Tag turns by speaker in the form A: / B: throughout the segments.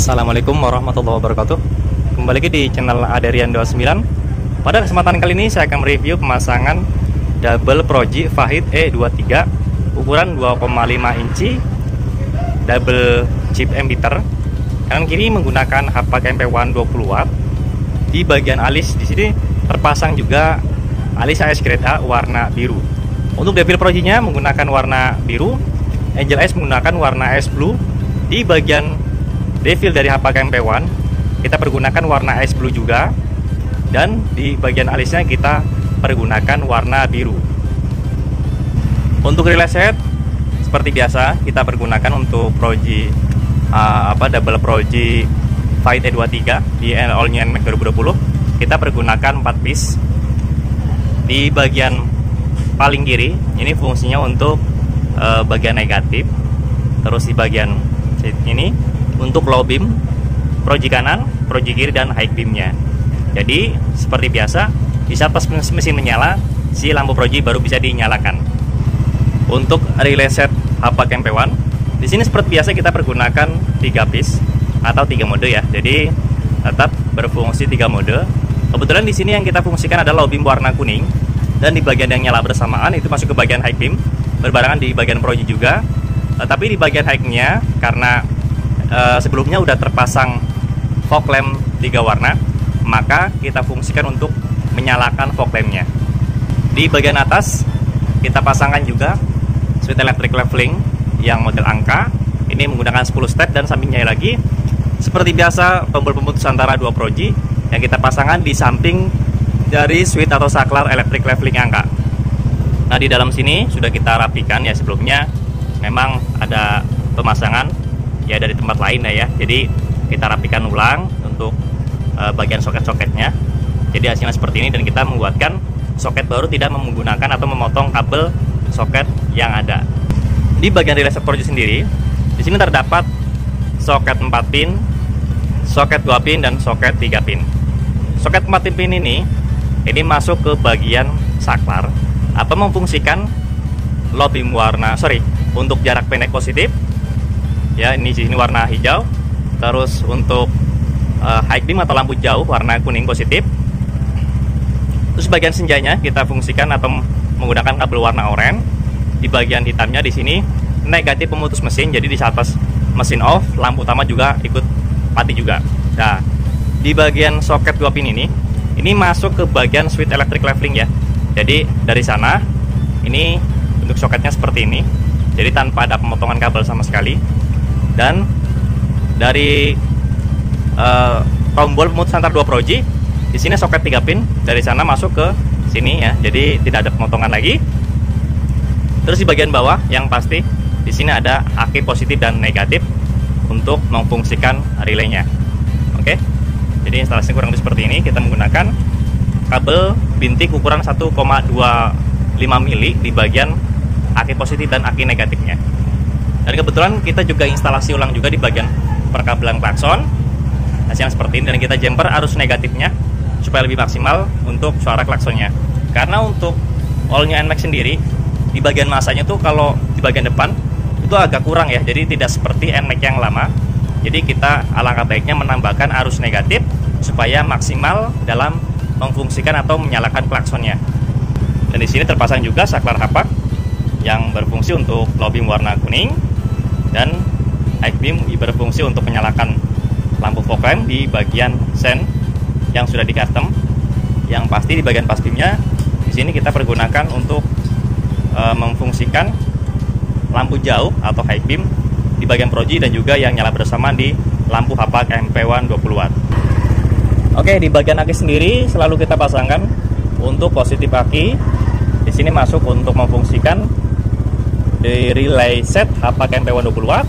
A: Assalamualaikum warahmatullahi wabarakatuh. Kembali lagi di channel Aderian 29. Pada kesempatan kali ini saya akan mereview pemasangan double Proji Fahid E23 ukuran 2,5 inci double chip emitter. Kanan kiri menggunakan HPAC MP1 20 watt. Di bagian alis di sini terpasang juga alis AS Grade A warna biru. Untuk devil Proji-nya menggunakan warna biru, Angel S menggunakan warna S blue. Di bagian devil dari HPAC MP1 kita pergunakan warna ice blue juga, dan di bagian alisnya kita pergunakan warna biru. Untuk relay set seperti biasa kita pergunakan untuk Proji double Proji Fahid E23 di All New NMAX 2020 kita pergunakan 4 piece. Di bagian paling kiri ini fungsinya untuk bagian negatif, terus di bagian ini untuk low beam, Proji kanan, Proji kiri, dan high beamnya. Jadi seperti biasa, di saat pas mesin menyala, si lampu Proji baru bisa dinyalakan. Untuk relay set HPAC MP1, di sini seperti biasa kita pergunakan 3 piece atau 3 mode ya. Jadi tetap berfungsi 3 mode. Kebetulan di sini yang kita fungsikan adalah low beam warna kuning, dan di bagian yang nyala bersamaan itu masuk ke bagian high beam, berbarengan di bagian Proji juga. Tapi di bagian high-nya karena sebelumnya udah terpasang fog lamp 3 warna, maka kita fungsikan untuk menyalakan fog lampnya. Di bagian atas kita pasangkan juga switch electric leveling yang model angka. Ini menggunakan 10 step, dan sampingnya lagi seperti biasa tombol pemutus antara 2 Proji yang kita pasangkan di samping dari switch atau saklar electric leveling angka. Nah, di dalam sini sudah kita rapikan ya, sebelumnya memang ada pemasangan ya dari tempat lain ya. Jadi kita rapikan ulang untuk bagian soket-soketnya. Jadi hasilnya seperti ini, dan kita membuatkan soket baru tidak menggunakan atau memotong kabel soket yang ada. Di bagian relay set Proji sendiri, di sini terdapat soket 4 pin, soket 2 pin, dan soket 3 pin. Soket 4 pin ini masuk ke bagian saklar apa memfungsikan low beam untuk jarak pendek positif ya, ini di sini warna hijau. Terus untuk high beam atau lampu jauh warna kuning positif. Terus bagian senjanya kita fungsikan atau menggunakan kabel warna oranye. Di bagian hitamnya di sini negatif pemutus mesin, jadi di saat pas mesin off lampu utama juga ikut mati juga. Nah, di bagian soket 2 pin ini masuk ke bagian switch electric leveling ya. Jadi dari sana ini untuk soketnya seperti ini, jadi tanpa ada pemotongan kabel sama sekali. Dan dari tombol pemutus antar 2 Proji, di sini soket 3 pin, dari sana masuk ke sini ya, jadi tidak ada pemotongan lagi. Terus di bagian bawah yang pasti di sini ada aki positif dan negatif untuk memfungsikan relaynya. Oke, jadi instalasinya kurang lebih seperti ini. Kita menggunakan kabel bintik ukuran 1,25 mili di bagian aki positif dan aki negatifnya. Dan kebetulan kita juga instalasi ulang juga di bagian perkabelan klakson, hasilnya seperti ini. Dan kita jumper arus negatifnya supaya lebih maksimal untuk suara klaksonnya. Karena untuk All New NMAX sendiri di bagian masanya tuh kalau di bagian depan itu agak kurang ya, jadi tidak seperti NMAX yang lama. Jadi kita alangkah baiknya menambahkan arus negatif supaya maksimal dalam memfungsikan atau menyalakan klaksonnya. Dan di sini terpasang juga saklar HPAC yang berfungsi untuk low beam warna kuning, dan high beam berfungsi untuk menyalakan lampu fog lamp di bagian sen yang sudah di custom. Yang pasti di bagian pas beamnya di sini kita pergunakan untuk memfungsikan lampu jauh atau high beam di bagian Proji, dan juga yang nyala bersama di lampu HPAC MP1 20 watt. Oke, di bagian aki sendiri selalu kita pasangkan untuk positif aki. Di sini masuk untuk memfungsikan di relay set HPAC MP1 20 watt.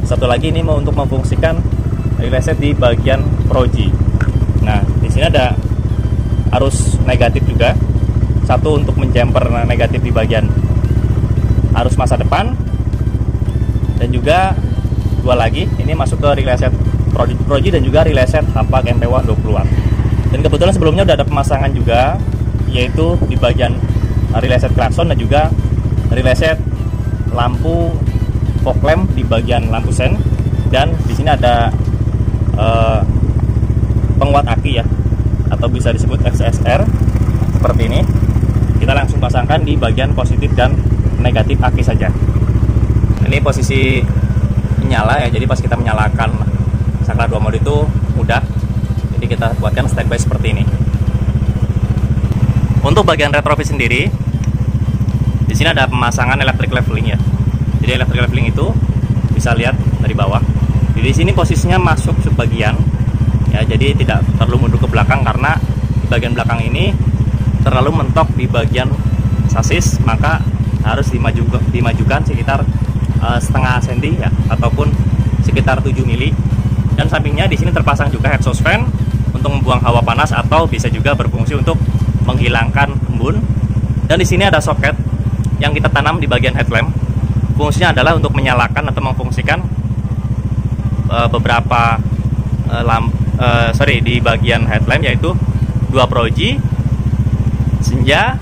A: Satu lagi ini untuk memfungsikan relay set di bagian Proji. Nah, di sini ada arus negatif juga. Satu untuk menjumper negatif di bagian arus masa depan, dan juga 2 lagi ini masuk ke relay set Proji dan juga relay set HPAC MP1 20 watt. Dan kebetulan sebelumnya udah ada pemasangan juga, yaitu di bagian relay set klakson dan juga relay set lampu fog lamp di bagian lampu sen. Dan di sini ada penguat aki ya, atau bisa disebut XSR seperti ini. Kita langsung pasangkan di bagian positif dan negatif aki saja. Ini posisi menyala ya, jadi pas kita menyalakan saklar 2 mode itu mudah. Jadi kita buatkan standby seperti ini. Untuk bagian retrofit sendiri, di sini ada pemasangan electric leveling ya. Jadi electric leveling itu bisa lihat dari bawah. Di sini posisinya masuk sebagian ya, jadi tidak perlu mundur ke belakang karena di bagian belakang ini terlalu mentok di bagian sasis, maka harus dimajukan sekitar setengah senti ya, ataupun sekitar 7 mili. Dan sampingnya di sini terpasang juga exhaust fan untuk membuang hawa panas atau bisa juga berfungsi untuk menghilangkan embun. Dan di sini ada soket yang kita tanam di bagian headlamp. Fungsinya adalah untuk menyalakan atau memfungsikan beberapa di bagian headlamp, yaitu 2 proji, senja,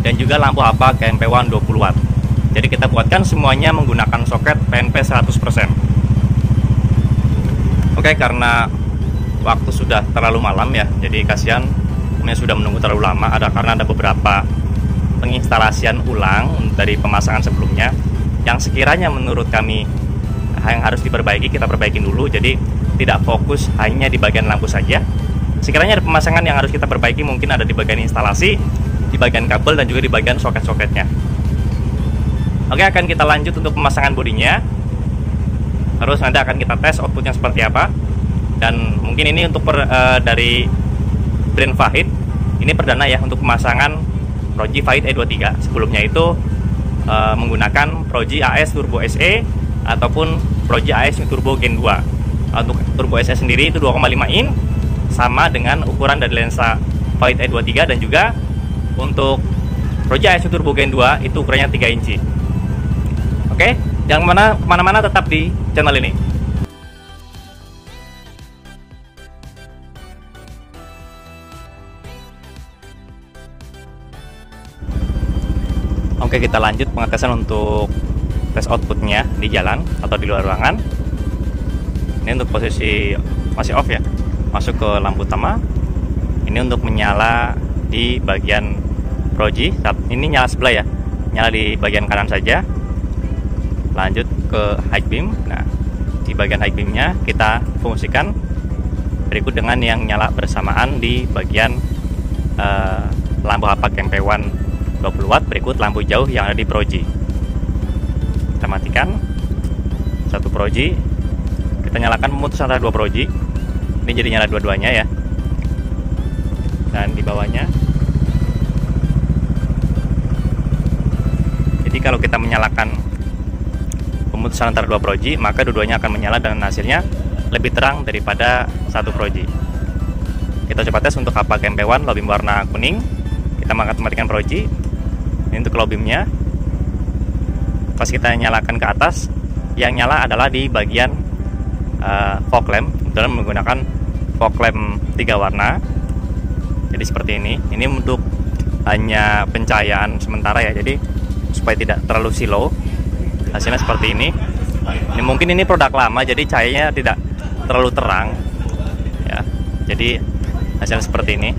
A: dan juga lampu APA KMP1 20 watt. Jadi kita buatkan semuanya menggunakan soket PNP 100%. Oke, karena waktu sudah terlalu malam ya, jadi kasihan ini sudah menunggu terlalu lama, karena ada beberapa penginstalasian ulang dari pemasangan sebelumnya yang sekiranya menurut kami yang harus diperbaiki, kita perbaikin dulu. Jadi tidak fokus hanya di bagian lampu saja. Sekiranya ada pemasangan yang harus kita perbaiki, mungkin ada di bagian instalasi, di bagian kabel, dan juga di bagian soket-soketnya. Oke, akan kita lanjut untuk pemasangan bodinya. Terus nanti akan kita tes outputnya seperti apa. Dan mungkin ini untuk dari brand Fahid, ini perdana ya untuk pemasangan Proji Fahid E23. Sebelumnya itu menggunakan Proji AS Turbo SE ataupun Proji AS Turbo Gen 2. Untuk Turbo SE sendiri itu 2,5 in, sama dengan ukuran dari lensa Fahid E23, dan juga untuk Proji AS Turbo Gen 2 itu ukurannya 3 inci. Oke, jangan kemana-mana, tetap di channel ini. Oke, kita lanjut pengetesan untuk tes outputnya di jalan atau di luar ruangan. Ini untuk posisi masih off ya, masuk ke lampu utama. Ini untuk menyala di bagian proji. Ini nyala sebelah ya, nyala di bagian kanan saja. Lanjut ke high beam. Nah, di bagian high beamnya kita fungsikan berikut dengan yang nyala bersamaan di bagian lampu APA KMP1 20 watt, berikut lampu jauh yang ada di proji. Kita matikan satu proji, kita nyalakan memutus antara 2 proji. Ini jadi nyala dua-duanya ya. Dan di bawahnya, jadi kalau kita menyalakan pemutusan antara 2 proji, maka dua-duanya akan menyala dan hasilnya lebih terang daripada satu proji. Kita coba tes untuk APA KMP1 low beam warna kuning. Kita matikan proji. Ini untuk low beamnya. Pas kita nyalakan ke atas, yang nyala adalah di bagian fog lamp, dalam menggunakan fog lamp 3 warna. Jadi seperti ini. Ini untuk hanya pencahayaan sementara ya, jadi supaya tidak terlalu silau. Hasilnya seperti ini. Ini mungkin ini produk lama, jadi cahayanya tidak terlalu terang ya. Jadi hasilnya seperti ini.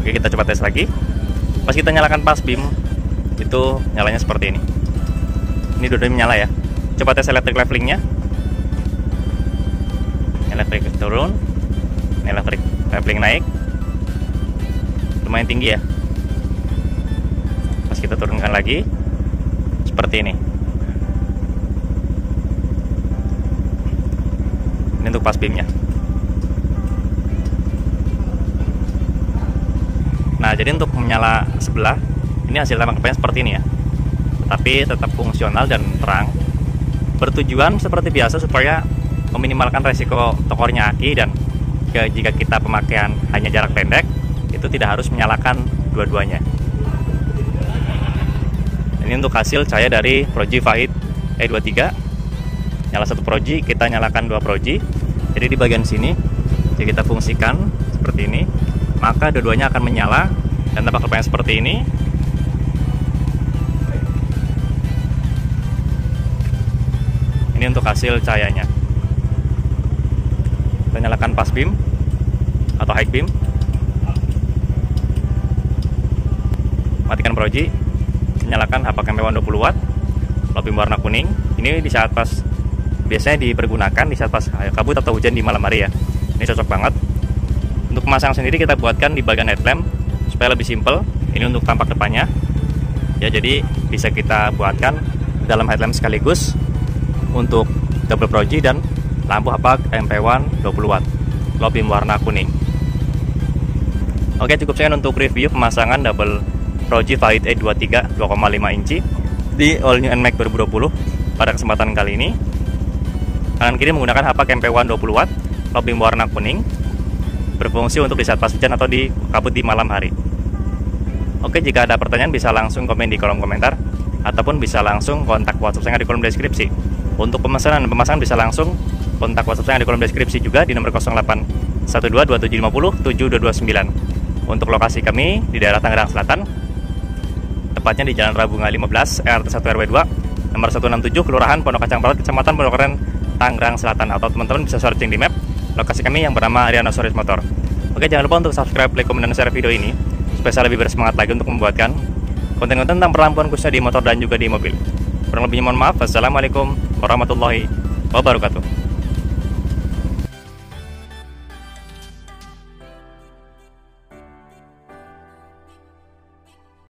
A: Oke, kita coba tes lagi. Pas kita nyalakan pas beam, itu nyalanya seperti ini. Ini dua-duanya menyala ya. Coba tes electric levelingnya. Electric turun, electric leveling naik. Lumayan tinggi ya. Pas kita turunkan lagi, seperti ini. Ini untuk pas beamnya. Nah, jadi untuk menyala sebelah, ini hasil tangkapannya seperti ini ya. Tapi tetap fungsional dan terang. Bertujuan seperti biasa supaya meminimalkan resiko tokornya aki, dan jika kita pemakaian hanya jarak pendek, itu tidak harus menyalakan dua-duanya. Ini untuk hasil cahaya dari Proji Fahid E23. Nyala satu proji, kita nyalakan 2 proji. Jadi di bagian sini, jadi kita fungsikan seperti ini, maka dua-duanya akan menyala dan tampak lampunya seperti ini. Ini untuk hasil cahayanya. Kita nyalakan pass beam atau high beam. Matikan proji. Nyalakan HPAC MP1 20 watt. Low beam warna kuning. Ini di saat pas, biasanya dipergunakan di saat pas kabut atau hujan di malam hari ya. Ini cocok banget. Untuk pemasang sendiri kita buatkan di bagian headlamp supaya lebih simple. Ini untuk tampak depannya. Ya, jadi bisa kita buatkan dalam headlamp sekaligus untuk double proji dan lampu HPAC MP1 20 watt. Low beam warna kuning. Oke, cukup sekian untuk review pemasangan double proji Faid E23 2,5 inci di All New NMAX 2020 pada kesempatan kali ini. Kanan kiri menggunakan HPAC MP1 20 watt, low beam warna kuning, berfungsi untuk di saat pas hujan atau di kabut di malam hari. Oke, jika ada pertanyaan bisa langsung komen di kolom komentar ataupun bisa langsung kontak WhatsApp saya di kolom deskripsi. Untuk pemesanan dan pemasangan bisa langsung kontak WhatsApp saya di kolom deskripsi juga di nomor 081227507229. Untuk lokasi kami di daerah Tangerang Selatan, tepatnya di Jalan Rabunga 15 RT 1 RW 2 nomor 167 Kelurahan Pondok Kacang Barat, Kecamatan Pondok Keren, Tangerang Selatan. Atau teman-teman bisa searching di map lokasi kami yang bernama Ariana Soris Motor. Oke, jangan lupa untuk subscribe, like, komen, dan share video ini supaya saya lebih bersemangat lagi untuk membuatkan konten-konten tentang perlampuan khususnya di motor dan juga di mobil. Kurang lebihnya mohon maaf. Wassalamualaikum warahmatullahi wabarakatuh.